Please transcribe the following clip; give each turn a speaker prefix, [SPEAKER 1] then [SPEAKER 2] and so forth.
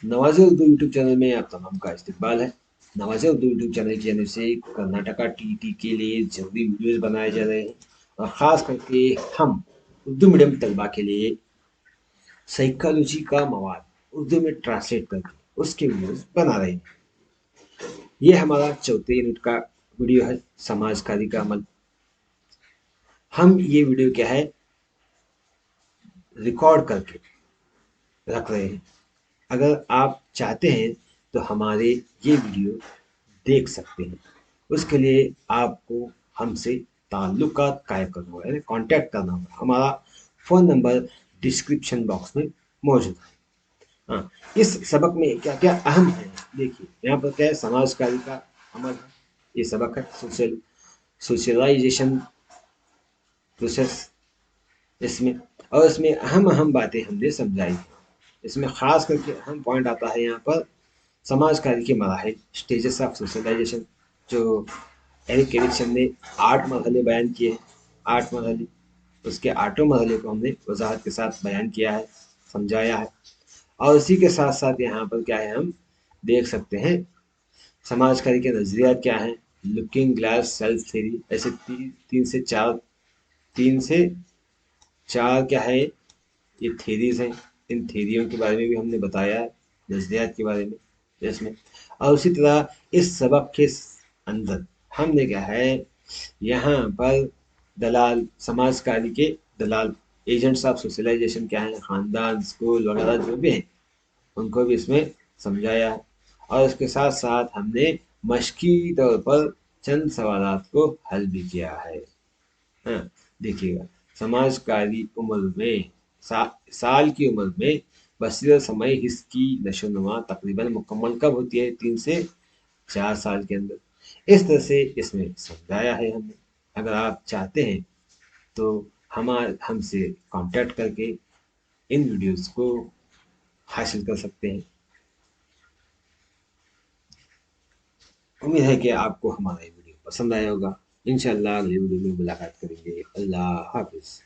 [SPEAKER 1] नवाज़े Urdu YouTube channel में आप तमाम का इस्तकबाल है। नवाज़े उर्दू यूट्यूब चैनल की जानिब से कर्नाटका टीईटी के लिए जरूरी वीडियोज़ बनाए जा रहे हैं, और ख़ास करके हम उर्दू मीडियम तलबा के लिए साइकोलॉजी का मवाद उर्दू में ट्रांसलेट करके उसके वीडियोज़ बना रहे हैं। ये हमारा चौथे यूनिट का वीडियो है, समाज कार्य का अमल। हम ये वीडियो क्या है, रिकॉर्ड करके रख रहे हैं। अगर आप चाहते हैं तो हमारे ये वीडियो देख सकते हैं। उसके लिए आपको हमसे ताल्लुकात कायम करना होगा, यानी कांटेक्ट करना होगा। हमारा फ़ोन नंबर डिस्क्रिप्शन बॉक्स में मौजूद है। हाँ, इस सबक में क्या क्या अहम है, देखिए यहाँ पर क्या है, समाज कार्य का अमल है, ये सबक है। सोशलाइजेशन प्रोसेस इसमें, और इसमें अहम अहम बातें हमने समझाई हैं। इसमें खास करके अहम पॉइंट आता है यहाँ पर समाज कार्य के मराहिल, स्टेजेस ऑफ सोशलाइजेशन, जो एरिक एरिक्सन ने 8 मरहले बयान किए हैं। 8 मरहले, उसके 8 मरहले को हमने वजाहत के साथ बयान किया है, समझाया है। और इसी के साथ साथ यहाँ पर क्या है, हम देख सकते हैं समाज कार्य के नज़रियात क्या हैं। लुकिंग ग्लास सेल्फ थ्योरी, ऐसे तीन से चार क्या है, ये थेरीज हैं। इन थेरियों के बारे में भी हमने बताया है, नज़रियात के बारे में इसमें। और उसी तरह इस सबक के अंदर हमने क्या है, यहाँ पर दलाल, समाज कार्य के दलाल, एजेंट्स ऑफ सोशलाइजेशन क्या है, ख़ानदान, स्कूल वगैरह जो भी हैं, उनको भी इसमें समझाया है। और इसके साथ साथ हमने मशकी तौर पर चंद सवालात को हल भी किया है। हाँ, देखिएगा, समाज कार्य उम्र में साल की उम्र में बसीरत समय हिस्स की नशोनुमा तकरीबन मुकम्मल कब होती है, 3 से 4 साल के अंदर। इस तरह से इसमें समझाया है हमने। अगर आप चाहते हैं तो हमसे कांटेक्ट करके इन वीडियोस को हासिल कर सकते हैं। उम्मीद है कि आपको हमारा ये वीडियो पसंद आया होगा। इंशाल्लाह अगली वीडियो में मुलाकात करेंगे। अल्लाह हाफिज़।